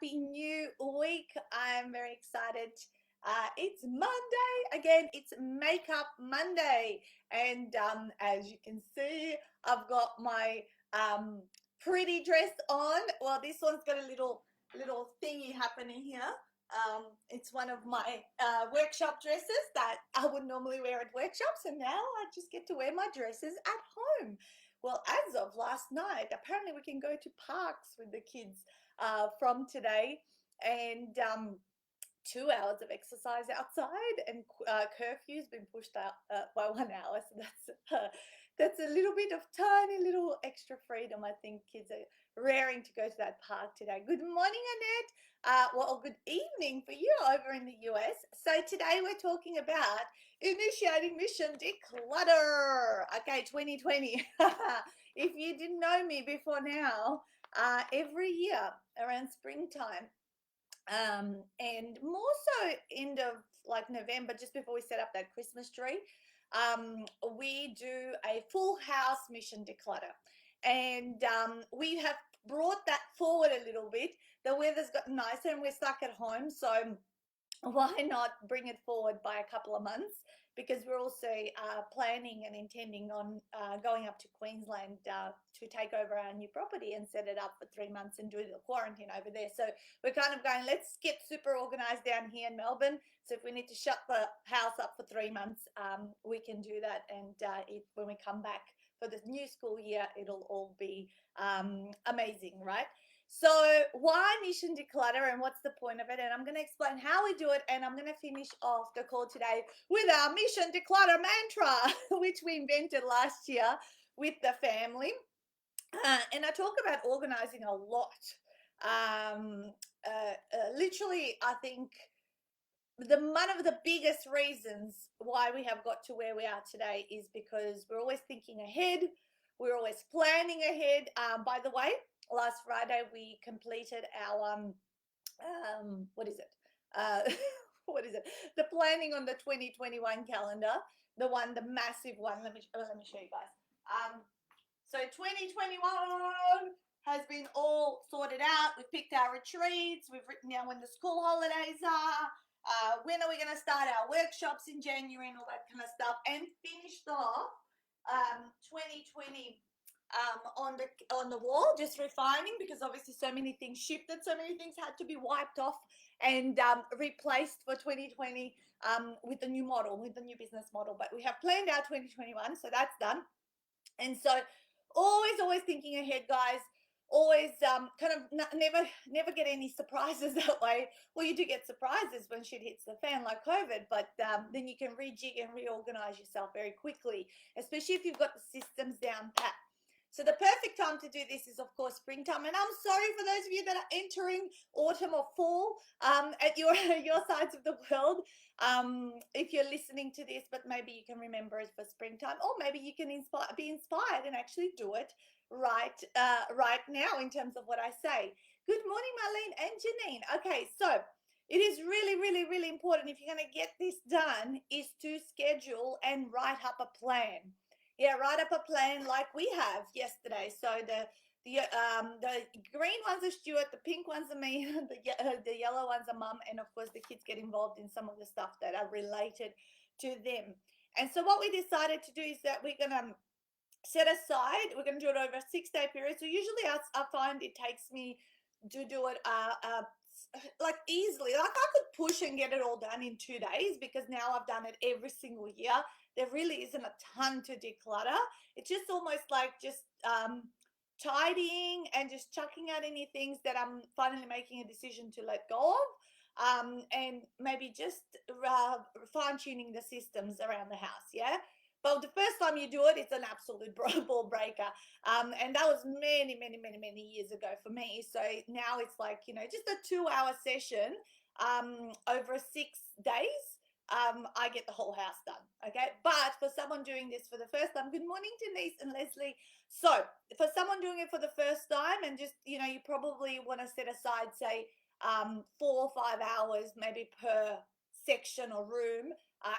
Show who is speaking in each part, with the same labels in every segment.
Speaker 1: happy new week. I'm very excited. It's Monday again. It's Makeup Monday, and as you can see, I've got my pretty dress on. Well, this one's got a little thingy happening here. It's one of my workshop dresses that I would normally wear at workshops, and now I just get to wear my dresses at home. Well, as of last night, apparently we can go to parks with the kids from today, and 2 hours of exercise outside, and curfew's been pushed out by 1 hour, so that's a little bit of tiny little extra freedom. I think kids are raring to go to that park today. Good morning, Annette. Well, good evening for you over in the US. So today we're talking about initiating mission declutter. Okay, 2020. If you didn't know me before now, every year around springtime, and more so end of like November, just before we set up that Christmas tree, we do a full house mission declutter, and we have brought that forward a little bit. The weather's got nicer and we're stuck at home, so why not bring it forward by a couple of months, because we're also planning and intending on going up to Queensland to take over our new property and set it up for 3 months and do the quarantine over there. So we're kind of going, let's get super organized down here in Melbourne. So if we need to shut the house up for 3 months, we can do that. And when we come back for the new school year, it'll all be amazing, right? So why mission declutter and what's the point of it? And I'm going to explain how we do it, and I'm going to finish off the call today with our mission declutter mantra, which we invented last year with the family. And I talk about organizing a lot. Literally, I think one of the biggest reasons why we have got to where we are today is because we're always thinking ahead. We're always planning ahead. By the way, last Friday we completed our what is it? What is it? The planning on the 2021 calendar, the massive one. Let me show you guys. So 2021 has been all sorted out. We've picked our retreats. We've written down when the school holidays are. When are we going to start our workshops in January and all that kind of stuff, and finished off 2020 on the wall, just refining, because obviously so many things shifted, so many things had to be wiped off and replaced for 2020 with the new model, with the new business model. But we have planned our 2021, so that's done. And so always thinking ahead, guys. Always kind of never get any surprises that way. Well, you do get surprises when shit hits the fan like COVID, but then you can rejig and reorganize yourself very quickly, especially if you've got the systems down pat. So the perfect time to do this is, of course, springtime. And I'm sorry for those of you that are entering autumn or fall at your sides of the world, if you're listening to this, but maybe you can remember it for springtime, or maybe you can be inspired and actually do it right now in terms of what I say. Good morning, Marlene and Janine. Okay, so it is really important, if you're going to get this done, is to schedule and write up a plan. Yeah, write up a plan like we have yesterday. So the green ones are Stuart, the pink ones are me, the yellow ones are Mum, and of course the kids get involved in some of the stuff that are related to them. And so what we decided to do is that we're going to set aside, we're going to do it over a 6-day period. So usually I find it takes me to do it like easily. Like I could push and get it all done in 2 days, because now I've done it every single year. There really isn't a ton to declutter. It's just almost like just tidying and just chucking out any things that I'm finally making a decision to let go of, and maybe just fine-tuning the systems around the house, yeah? But the first time you do it, it's an absolute ball breaker. And that was many years ago for me. So now it's like, just a 2-hour session over 6 days. I get the whole house done, okay? But for someone doing this for the first time, good morning, Denise and Leslie. So for someone doing it for the first time, and just, you probably want to set aside, say, 4 or 5 hours maybe per section or room,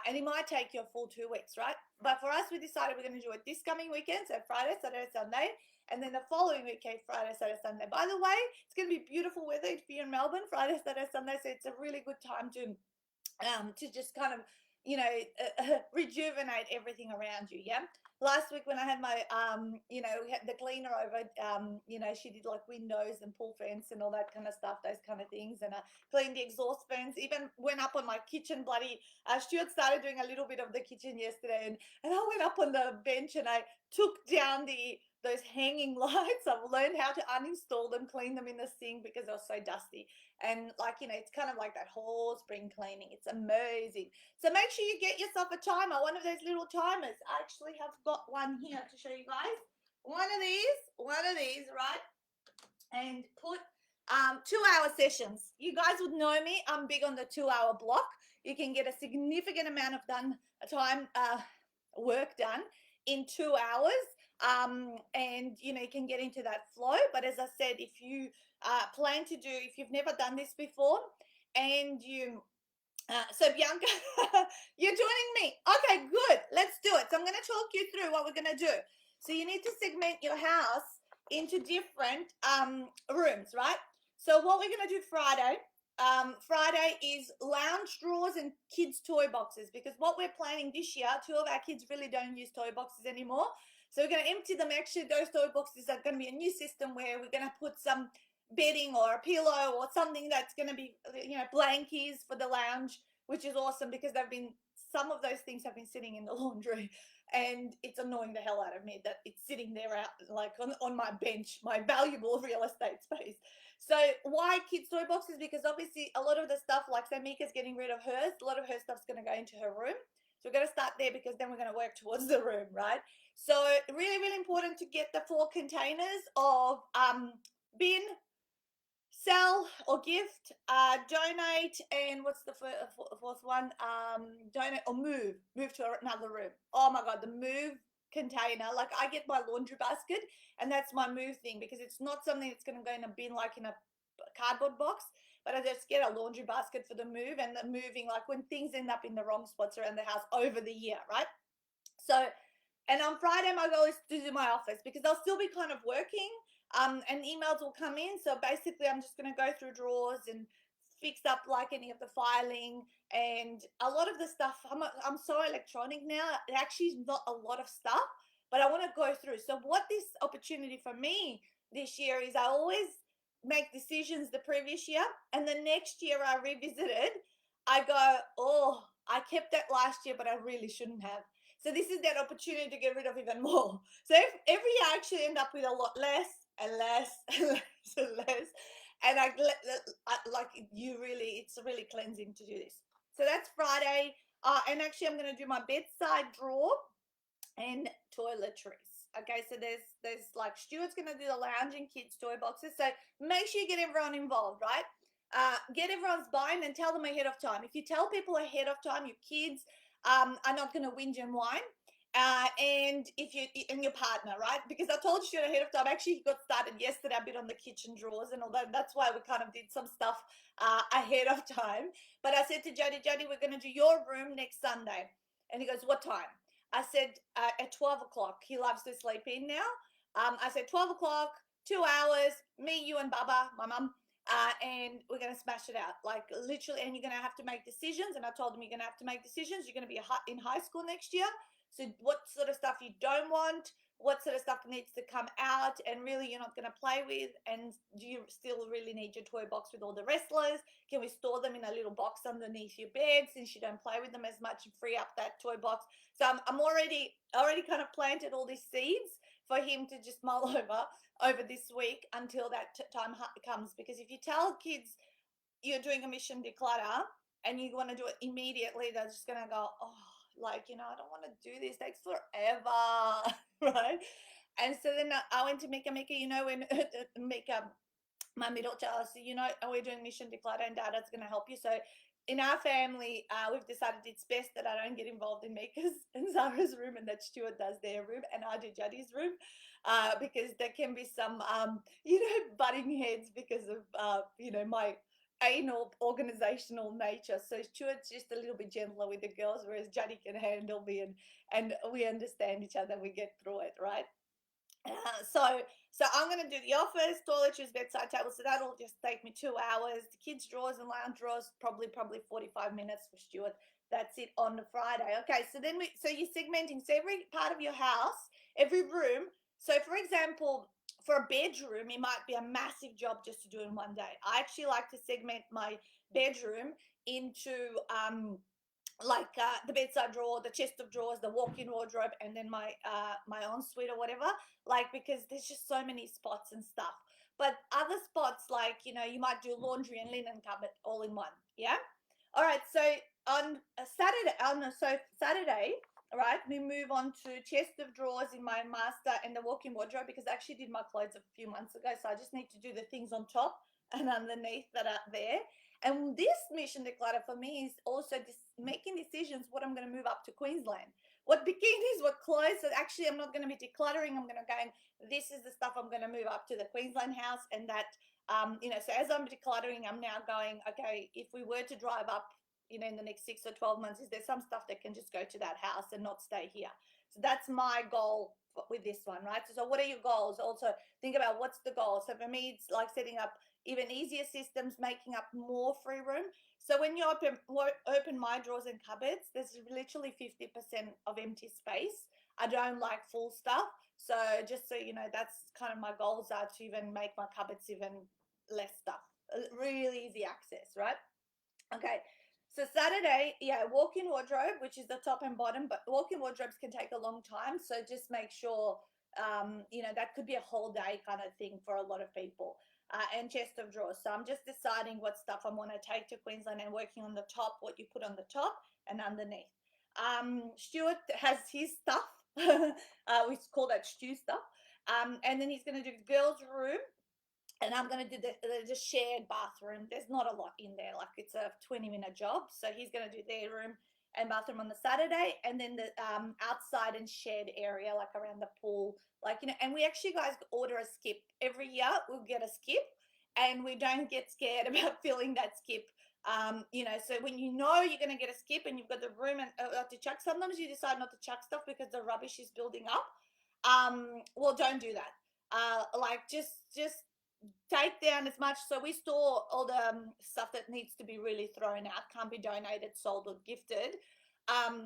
Speaker 1: and it might take you a full 2 weeks, right? But for us, we decided we're going to do it this coming weekend, so Friday, Saturday, Sunday. And then the following week, okay, Friday, Saturday, Sunday. By the way, it's going to be beautiful weather if you're in Melbourne, Friday, Saturday, Sunday. So it's a really good time to just kind of rejuvenate everything around you. Yeah, last week when I had my we had the cleaner over, she did like windows and pool fence and all that kind of stuff, those kind of things, and I cleaned the exhaust fans, even went up on my kitchen bloody Stuart started doing a little bit of the kitchen yesterday, and I went up on the bench and I took down those hanging lights. I've learned how to uninstall them, clean them in the sink because they were so dusty. And it's kind of like that whole spring cleaning. It's amazing. So make sure you get yourself a timer, one of those little timers. I actually have got one here to show you guys. One of these, right? And put 2-hour sessions. You guys would know me. I'm big on the 2-hour block. You can get a significant amount of work done in 2 hours. And you can get into that flow. But as I said, if you if you've never done this before, and so Bianca, you're joining me. Okay, good. Let's do it. So I'm going to talk you through what we're going to do. So you need to segment your house into different rooms, right? So what we're going to do Friday is lounge drawers and kids' toy boxes, because what we're planning this year, 2 of our kids really don't use toy boxes anymore. So we're going to empty them. Actually, those toy boxes are going to be a new system where we're going to put some bedding or a pillow or something that's going to be, blankies for the lounge, which is awesome because some of those things have been sitting in the laundry, and it's annoying the hell out of me that it's sitting there out like on my bench, my valuable real estate space. So why kids toy boxes? Because obviously a lot of the stuff, like say Mika's getting rid of hers, a lot of her stuff's going to go into her room. So we're going to start there because then we're going to work towards the room, right? So really, really important to get the 4 containers of bin, sell or gift, donate, and what's the fourth one? Donate or move to another room. Oh my God, the move container. Like I get my laundry basket, and that's my move thing, because it's not something that's going to go in a bin like in a cardboard box, but I just get a laundry basket for the move, and the moving, like when things end up in the wrong spots around the house over the year, right? So, and on Friday, my goal is to do my office because I'll still be kind of working, and emails will come in. So basically, I'm just going to go through drawers and fix up like any of the filing and a lot of the stuff. I'm so electronic now. It actually is not a lot of stuff, but I want to go through. So what this opportunity for me this year is, I always make decisions the previous year, and the next year I revisited. I go, oh, I kept that last year, but I really shouldn't have. So this is that opportunity to get rid of even more. So if every year I actually end up with a lot less and less and less and less. And it's really cleansing to do this. So that's Friday. And actually I'm going to do my bedside drawer and toiletries. Okay, so there's like Stuart's going to do the lounge and kids toy boxes. So make sure you get everyone involved, right? Get everyone's buy-in and tell them ahead of time. If you tell people ahead of time, your kids are not going to whinge and whine. And if you and your partner, right? Because I told you ahead of time. Actually, he got started yesterday a bit on the kitchen drawers and all that. That's why we kind of did some stuff ahead of time. But I said to Jody, we're going to do your room next Sunday. And he goes, what time? I said at 12 o'clock. He loves to sleep in now. I said 12 o'clock, 2 hours, me, you, and Baba, my mum. And we're going to smash it out, like literally. And you're going to have to make decisions. And I told him you're going to have to make decisions. You're going to be in high school next year. So what sort of stuff you don't want, what sort of stuff needs to come out and really you're not going to play with, and do you still really need your toy box with all the wrestlers? Can we store them in a little box underneath your bed since you don't play with them as much and free up that toy box? So I'm already kind of planted all these seeds for him to just mull over this week until that time comes. Because if you tell kids you're doing a mission declutter and you want to do it immediately, they're just going to go, oh, like, I don't want to do this. It takes forever, right? And so then I went to Mika, when Mika, my middle child, so, we're doing mission declutter and Dada's going to help you. So in our family, we've decided it's best that I don't get involved in Mika's and Zara's room, and that Stuart does their room and I do Juddy's room, because there can be some, butting heads because of, my anal organizational nature. So Stuart's just a little bit gentler with the girls, whereas Juddy can handle me, and we understand each other. We get through it, right? So I'm going to do the office, toiletries, bedside table. So that'll just take me 2 hours. The kids' drawers and lounge drawers, probably 45 minutes for Stuart. That's it on the Friday. Okay, so you're segmenting. So every part of your house, every room. So for example, for a bedroom, it might be a massive job just to do in one day. I actually like to segment my bedroom into the bedside drawer, the chest of drawers, the walk-in wardrobe, and then my ensuite or whatever. Like, because there's just so many spots and stuff. But other spots, like, you might do laundry and linen cupboard all in one. Yeah. All right. So on a Saturday, Saturday, right, we move on to chest of drawers in my master and the walk-in wardrobe, because I actually did my clothes a few months ago, so I just need to do the things on top and underneath that are there. And this mission declutter for me is also making decisions what I'm going to move up to Queensland. What bikinis, what clothes. So actually, I'm not going to be decluttering. I'm going to go and this is the stuff I'm going to move up to the Queensland house. And that, so as I'm decluttering, I'm now going, okay, if we were to drive up, in the next 6 or 12 months, is there some stuff that can just go to that house and not stay here? So that's my goal with this one, right? So what are your goals? Also, think about what's the goal. So for me, it's like setting up even easier systems, making up more free room. So when you open my drawers and cupboards, there's literally 50% of empty space. I don't like full stuff. So just so you know, that's kind of my goals are to even make my cupboards even less stuff. Really easy access, right? Okay. So Saturday, yeah, walk-in wardrobe, which is the top and bottom, but walk-in wardrobes can take a long time. So just make sure, that could be a whole day kind of thing for a lot of people. And chest of drawers. So I'm just deciding what stuff I want to take to Queensland and working on the top, what you put on the top and underneath. Stuart has his stuff. We call that stew stuff. And then he's going to do the girls' room, and I'm going to do the shared bathroom. There's not a lot in there. Like, it's a 20-minute job. So he's going to do their room and bathroom on the Saturday, and then the outside and shared area, like around the pool. And we actually, guys, order a skip. Every year we'll get a skip, and we don't get scared about filling that skip. So when you're going to get a skip and you've got the room and to chuck, sometimes you decide not to chuck stuff because the rubbish is building up. Well, don't do that. Just take down as much. So we store all the stuff that needs to be really thrown out, can't be donated, sold, or gifted.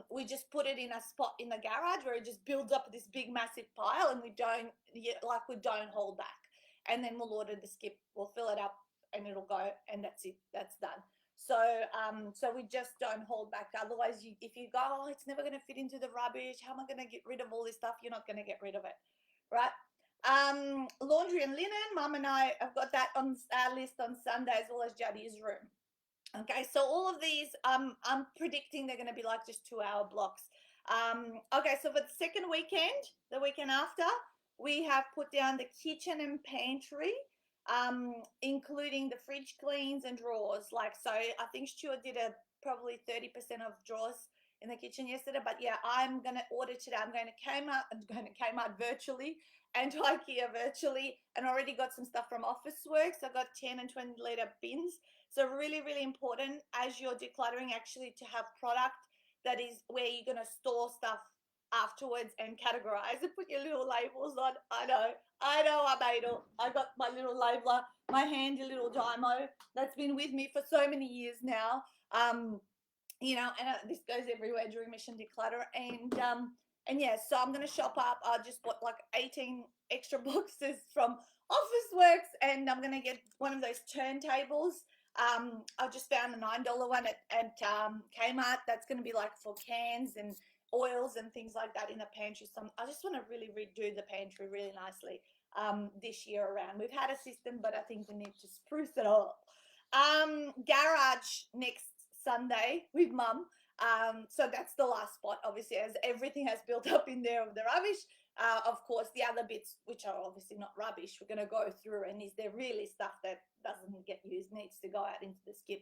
Speaker 1: We just put it in a spot in the garage where it just builds up this big massive pile, and we don't hold back. And then we'll order the skip, we'll fill it up, and it'll go, and that's it, that's done. So we just don't hold back. Otherwise, if you go, oh, it's never going to fit into the rubbish, how am I going to get rid of all this stuff? You're not going to get rid of it, right? Laundry and linen, Mum and I have got that on our list on Sunday, as well as Juddy's room. Okay, so all of these, I'm predicting they're going to be like just 2-hour blocks. Okay, so for the second weekend, the weekend after, we have put down the kitchen and pantry, including the fridge cleans and drawers. So I think Stuart did probably 30% of drawers in the kitchen yesterday. But yeah, I'm going to order today. I'm going to Kmart virtually and to IKEA virtually, and already got some stuff from Officeworks. I've got 10 and 20-litre bins. So really, really important as you're decluttering, actually, to have product that is where you're going to store stuff afterwards and categorize and put your little labels on. I know, I'm anal. I got my little labeler, my handy little Dymo that's been with me for so many years now. This goes everywhere during Mission Declutter. And yeah, so I'm going to shop up. I just bought like 18 extra boxes from Officeworks, and I'm going to get one of those turntables. I just found a $9 one at Kmart. That's going to be like for cans and oils and things like that in the pantry. So I just want to really redo the pantry really nicely this year around. We've had a system, but I think we need to spruce it up. Garage next Sunday with Mum. So that's the last spot, obviously, as everything has built up in there of the rubbish. Of course, the other bits, which are obviously not rubbish, we're going to go through, and is there really stuff that doesn't get used, needs to go out into the skip.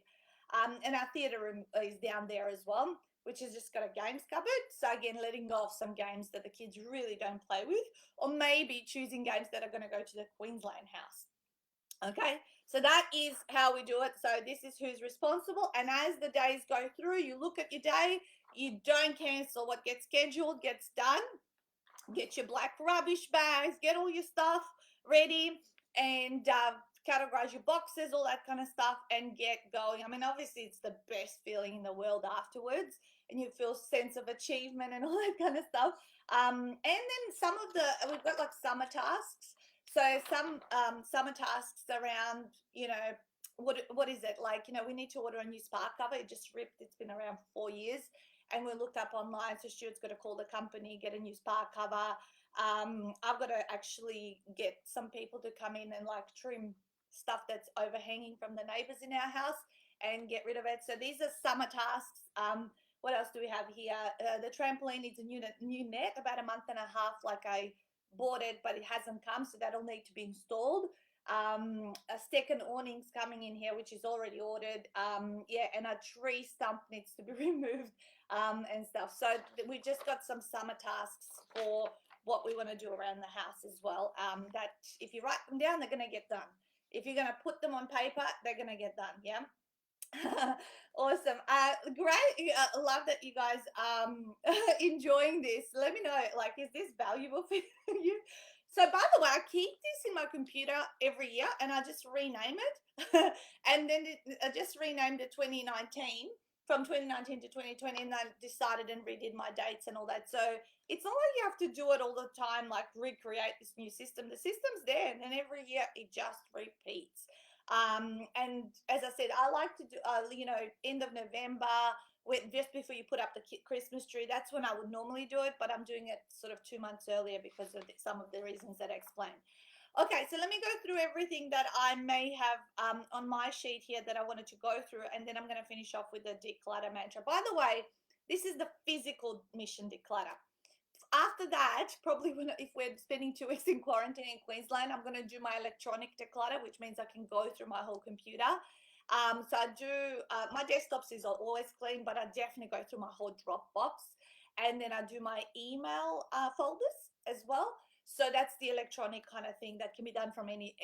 Speaker 1: And our theatre room is down there as well, which has just got a games cupboard. So again, letting go of some games that the kids really don't play with, or maybe choosing games that are going to go to the Queensland house. Okay, so that is how we do it. So this is who's responsible. And as the days go through, you look at your day, you don't cancel. What gets scheduled gets done. Get your black rubbish bags, get all your stuff ready, and categorize your boxes, all that kind of stuff, and get going. I mean, obviously, it's the best feeling in the world afterwards, and you feel sense of achievement and all that kind of stuff. And then some of the we've got like summer tasks. So some summer tasks around, what is it like? We need to order a new spark cover. It just ripped. It's been around for 4 years, and we looked up online. So Stuart's got to call the company, get a new spark cover. I've got to actually get some people to come in and like trim stuff that's overhanging from the neighbors in our house and get rid of it. So these are summer tasks. What else do we have here? The trampoline needs a new net, about a month and a half. Like I bought it, but it hasn't come, so that'll need to be installed. A second awning's coming in here, which is already ordered. Yeah, and a tree stump needs to be removed, and stuff. So we just got some summer tasks for what we want to do around the house as well. That if you write them down, they're going to get done. If you're going to put them on paper, they're going to get done. Yeah. Awesome. Great. I love that you guys enjoying this. Let me know, like, is this valuable for you? So by the way, I keep this in my computer every year and I just rename it. And then I just renamed it 2019, from 2019 to 2020, and I decided and redid my dates and all that. So it's not like you have to do it all the time, like recreate this new system. The system's there, and then every year it just repeats. And as I said, I like to do, end of November, just before you put up the Christmas tree. That's when I would normally do it, but I'm doing it sort of 2 months earlier because of some of the reasons that I explained. Okay, so let me go through everything that I may have on my sheet here that I wanted to go through, and then I'm going to finish off with the declutter mantra. By the way, this is the physical mission declutter. After that, probably if we're spending 2 weeks in quarantine in Queensland, I'm going to do my electronic declutter, which means I can go through my whole computer. So I do, my desktops is always clean, but I definitely go through my whole Dropbox. And then I do my email folders as well. So that's the electronic kind of thing that can be done from any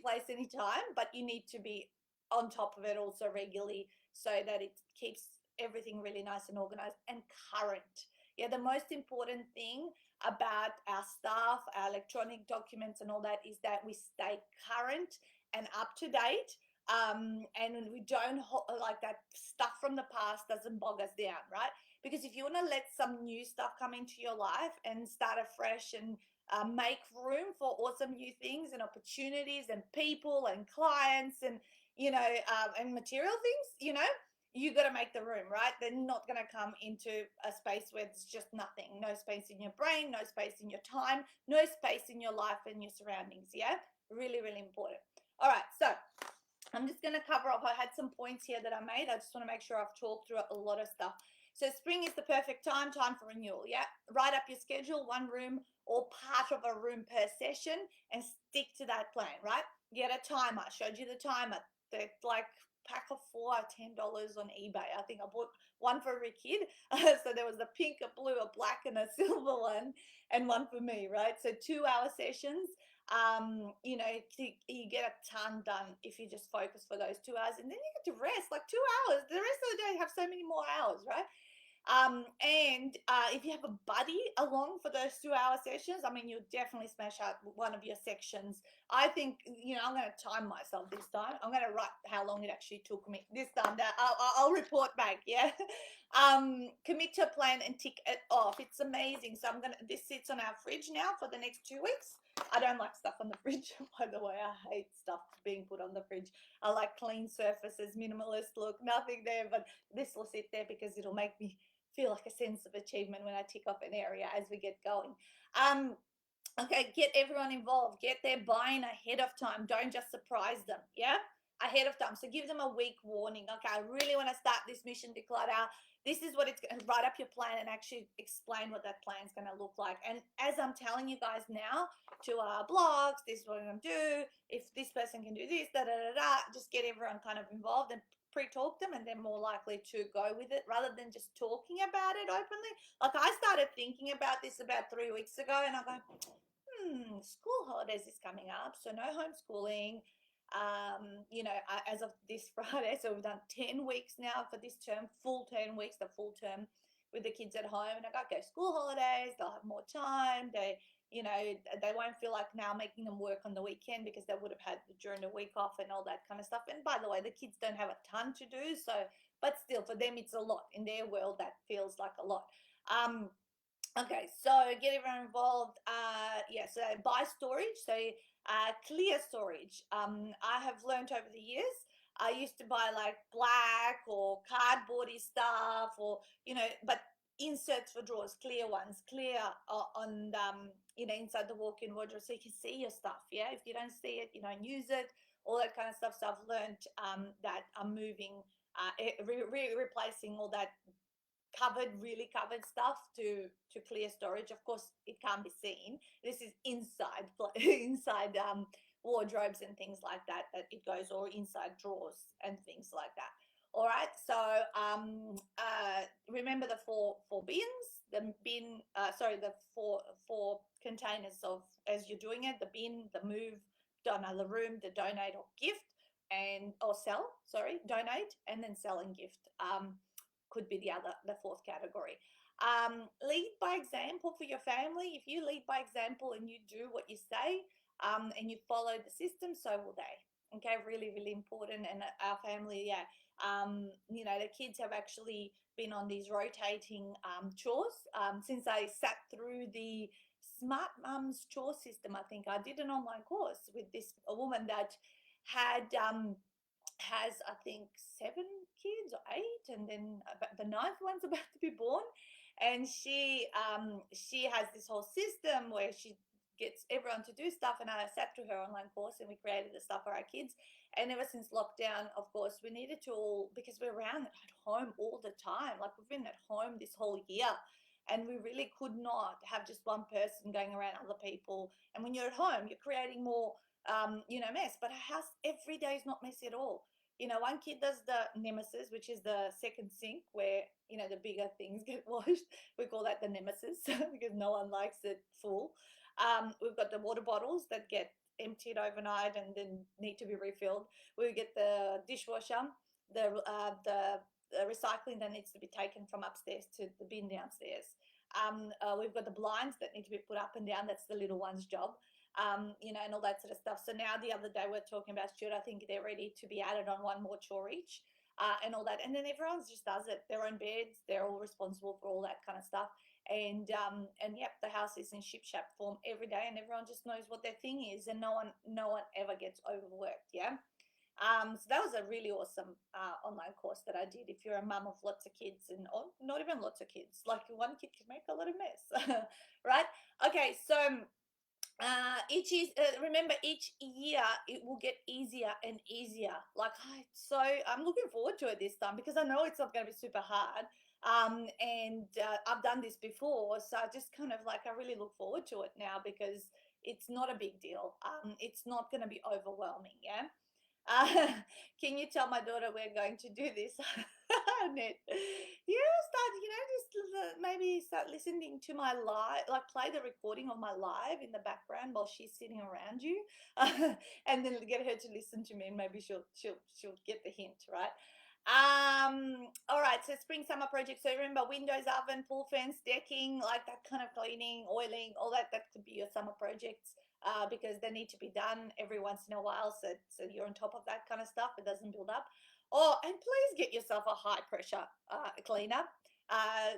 Speaker 1: place, anytime, but you need to be on top of it also regularly so that it keeps everything really nice and organized and current. Yeah, the most important thing about our stuff, our electronic documents, and all that is that we stay current and up to date. And when we don't like that stuff from the past doesn't bog us down, right? Because if you want to let some new stuff come into your life and start afresh and make room for awesome new things and opportunities and people and clients and and material things, you got to make the room, right? They're not going to come into a space where there's just nothing. No space in your brain, no space in your time, no space in your life and your surroundings. Yeah, really, really important. All right, so I'm just going to cover up. I had some points here that I made. I just want to make sure I've talked through a lot of stuff. So spring is the perfect time for renewal. Yeah, write up your schedule, one room or part of a room per session, and stick to that plan. Right? Get a timer. I showed you the timer. They're like pack of four are $10 on eBay. I think I bought one for every kid. So there was a pink, a blue, a black, and a silver one, and one for me. Right? So 2 hour sessions. You get a ton done if you just focus for those 2 hours, and then you get to rest like 2 hours. The rest of the day you have so many more hours, right? And if you have a buddy along for those 2 hour sessions, I mean, you'll definitely smash out one of your sections. I think, I'm going to time myself this time. I'm going to write how long it actually took me this time. That I'll report back. Yeah. Commit to a plan and tick it off. It's amazing. So this sits on our fridge now for the next 2 weeks. I don't like stuff on the fridge, by the way. I hate stuff being put on the fridge. I like clean surfaces, minimalist look, nothing there, but this will sit there because it'll make me feel like a sense of achievement when I tick off an area as we get going. Okay, get everyone involved. Get their buy-in ahead of time. Don't just surprise them. Yeah, ahead of time. So give them a week warning. Okay, I really want to start this mission declutter. This is what it's going to write up your plan and actually explain what that plan is going to look like. And as I'm telling you guys now to our blogs, this is what I'm going to do. If this person can do this, just get everyone kind of involved and pre-talk them, and they're more likely to go with it rather than just talking about it openly. Like I started thinking about this about 3 weeks ago, and I go, school holidays is coming up, so no homeschooling. As of this Friday, so we've done 10 weeks now for this term, full 10 weeks, the full term. with the kids at home, and I got go school holidays, they'll have more time. They won't feel like now making them work on the weekend because they would have had during the week off and all that kind of stuff. And by the way, the kids don't have a ton to do, so but still for them it's a lot. In their world, that feels like a lot. Um, Okay, so get everyone involved. Yeah, so buy storage. So clear storage. I have learned over the years. I used to buy like black or cardboardy stuff, or but inserts for drawers, clear ones, clear on inside the walk-in wardrobe, so you can see your stuff. Yeah, if you don't see it, you don't use it. All that kind of stuff. So I've learned that I'm moving, replacing all that really covered stuff to clear storage. Of course it can't be seen. This is inside inside wardrobes and things like that it goes, or inside drawers and things like that. All right, so remember the four bins, the four containers of, as you're doing it, the bin, the move, the room, the donate or gift, and or sell, sorry, donate and then sell and gift. Could be the fourth category. Lead by example for your family. If you lead by example and you do what you say, and you follow the system, so will they. Okay, really, really important. And our family, yeah, the kids have actually been on these rotating chores since I sat through the Smart Mums chore system. I think I did an online course with a woman that had has, I think, 7 kids or 8, and then the ninth one's about to be born. And she has this whole system where she gets everyone to do stuff. And I sat through her online course and we created the stuff for our kids. And ever since lockdown, of course, we needed to all, because we're around at home all the time. Like, we've been at home this whole year, and we really could not have just one person going around other people. And when you're at home, you're creating more mess. But our house every day is not messy at all. One kid does the nemesis, which is the second sink where, the bigger things get washed. We call that the nemesis because no one likes it full. We've got the water bottles that get emptied overnight and then need to be refilled. We get the dishwasher, the recycling that needs to be taken from upstairs to the bin downstairs. We've got the blinds that need to be put up and down. That's the little one's job. And all that sort of stuff. So now the other day we're talking about Stuart. I think they're ready to be added on one more chore each, and all that. And then everyone just does it. Their own beds. They're all responsible for all that kind of stuff. And yep, the house is in ship shape form every day, and everyone just knows what their thing is, and no one ever gets overworked. Yeah. So that was a really awesome online course that I did. If you're a mum of lots of kids, and or not even lots of kids, like one kid can make a lot of mess, right? Okay, so remember, each year it will get easier and easier. Like, so I'm looking forward to it this time because I know it's not going to be super hard. And I've done this before, so I just kind of like, I really look forward to it now because it's not a big deal. It's not going to be overwhelming. Yeah. uh, can you tell my daughter we're going to do this? Net. Start, just maybe start listening to my live, like play the recording of my live in the background while she's sitting around you, and then get her to listen to me, and maybe she'll get the hint, right? All right, so spring summer projects. So remember, windows, oven, pool fence, decking, like that kind of cleaning, oiling, all that could be your summer projects. Because they need to be done every once in a while, so you're on top of that kind of stuff. It doesn't build up. Oh, and please get yourself a high pressure cleaner.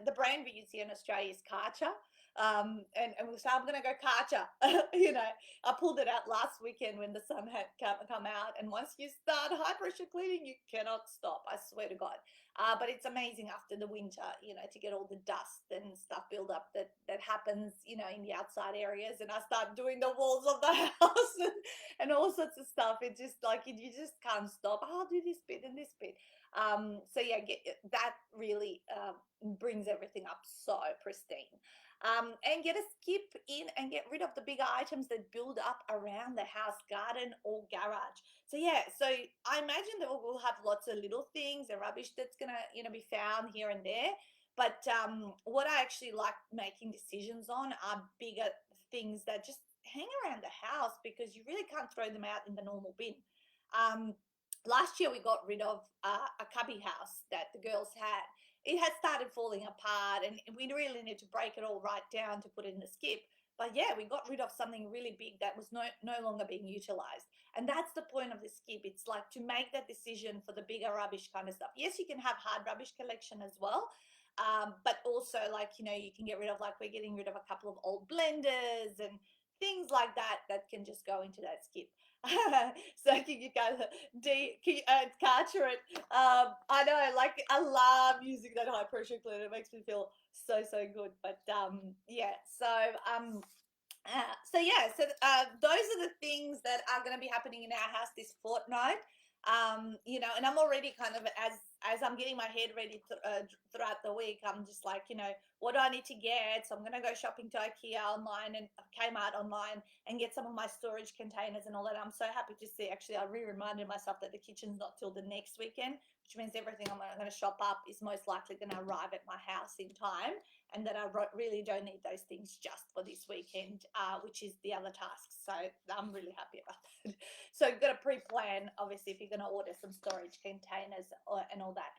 Speaker 1: The brand we use here in Australia is Karcher. And we say, I'm going to go Karcher. I pulled it out last weekend when the sun had come out. And once you start high pressure cleaning, you cannot stop. I swear to God. But it's amazing after the winter, to get all the dust and stuff build up that happens, in the outside areas. And I start doing the walls of the house and all sorts of stuff. It's just like you just can't stop. I'll do this bit and this bit. So yeah, that really brings everything up so pristine. And get a skip in and get rid of the bigger items that build up around the house, garden, or garage. So yeah, so I imagine that we'll have lots of little things and rubbish that's gonna be found here and there. But what I actually like making decisions on are bigger things that just hang around the house because you really can't throw them out in the normal bin. Last year we got rid of a cubby house that the girls had, it has started falling apart, and we really need to break it all right down to put it in the skip. But yeah, we got rid of something really big that was no longer being utilized. And that's the point of the skip. It's like to make that decision for the bigger rubbish kind of stuff. Yes, you can have hard rubbish collection as well. But also, like, you can get rid of, like, we're getting rid of a couple of old blenders and things like that that can just go into that skip. So can you guys capture it? I know, like, I love using that high pressure cleaner. It makes me feel so good. But yeah, those are the things that are going to be happening in our house this fortnight. And I'm already kind of, as I'm getting my head ready throughout the week, I'm just like, what do I need to get? So I'm going to go shopping to IKEA online and Kmart online and get some of my storage containers and all that. I'm so happy to see. Actually, I reminded myself that the kitchen's not till the next weekend, which means everything I'm going to shop up is most likely going to arrive at my house in time, and that I really don't need those things just for this weekend, which is the other task. So I'm really happy about that. So you've got to pre-plan, obviously, if you're going to order some storage containers and all that.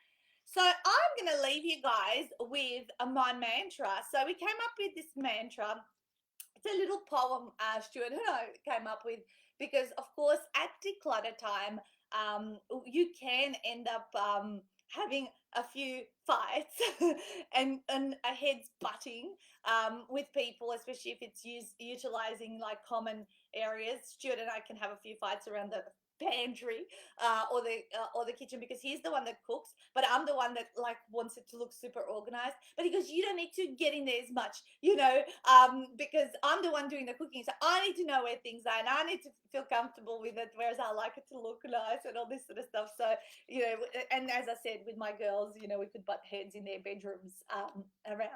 Speaker 1: So I'm going to leave you guys with my mantra. So we came up with this mantra. It's a little poem Stuart and I came up with, because, of course, at declutter time, you can end up having a few fights and heads butting with people, especially if it's utilizing like common areas. Stuart and I can have a few fights around the pantry or the kitchen, because he's the one that cooks, but I'm the one that like wants it to look super organized. But he goes, you don't need to get in there as much, because I'm the one doing the cooking, so I need to know where things are and I need to feel comfortable with it, whereas I like it to look nice and all this sort of stuff. So and as I said, with my girls, we could butt heads in their bedrooms around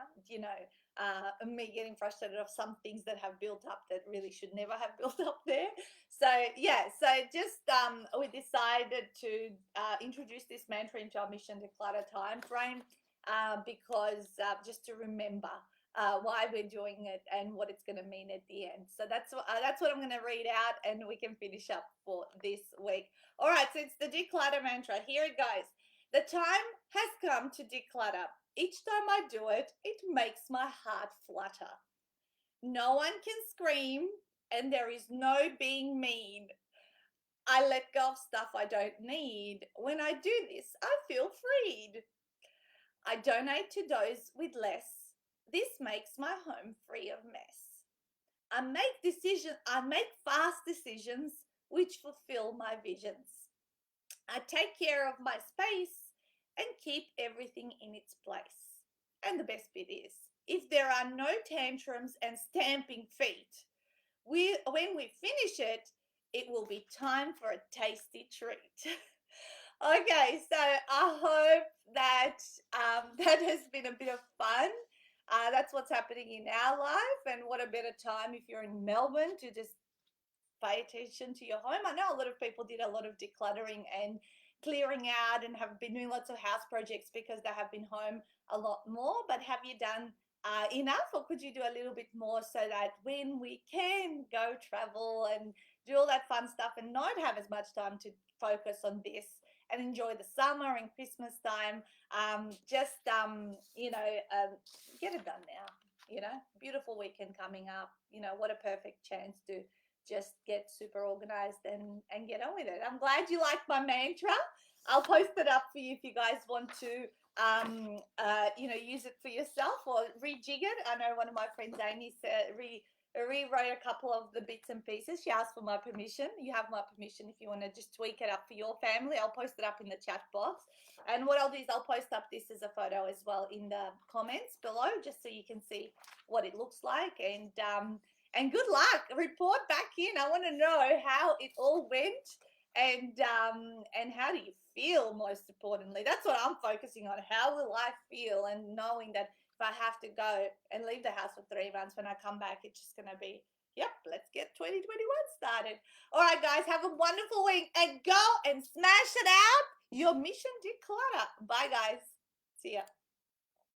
Speaker 1: me getting frustrated of some things that have built up that really should never have built up there. So yeah, so just we decided to introduce this mantra into our mission declutter time frame, because just to remember why we're doing it and what it's going to mean at the end. So that's what I'm going to read out, and we can finish up for this week. All right, so it's the declutter mantra. Here it goes. The time has come to declutter. Each time I do it, it makes my heart flutter. No one can scream, and there is no being mean. I let go of stuff I don't need. When I do this, I feel freed. I donate to those with less. This makes my home free of mess. I make fast decisions which fulfill my visions. I take care of my space and keep everything in its place. And the best bit is, if there are no tantrums and stamping feet, when we finish it, it will be time for a tasty treat. Okay, so I hope that that has been a bit of fun. That's what's happening in our life, and what a better time if you're in Melbourne to just pay attention to your home. I know a lot of people did a lot of decluttering and clearing out and have been doing lots of house projects because they have been home a lot more, but have you done enough, or could you do a little bit more, so that when we can go travel and do all that fun stuff and not have as much time to focus on this and enjoy the summer and Christmas time, get it done now. Beautiful weekend coming up. What a perfect chance to just get super organized and get on with it. I'm glad you liked my mantra. I'll post it up for you if you guys want to use it for yourself or rejig it. I know one of my friends, Amy, said rewrote a couple of the bits and pieces. She asked for my permission. You have my permission if you want to just tweak it up for your family. I'll post it up in the chat box. And what I'll do is I'll post up this as a photo as well in the comments below, just so you can see what it looks like. And good luck. Report back in. I want to know how it all went, and how do you feel, most importantly. That's what I'm focusing on. How will I feel? And knowing that if I have to go and leave the house for 3 months, when I come back, it's just going to be, yep, let's get 2021 started. All right, guys, have a wonderful week and go and smash it out. Your mission declutter. Bye, guys. See ya.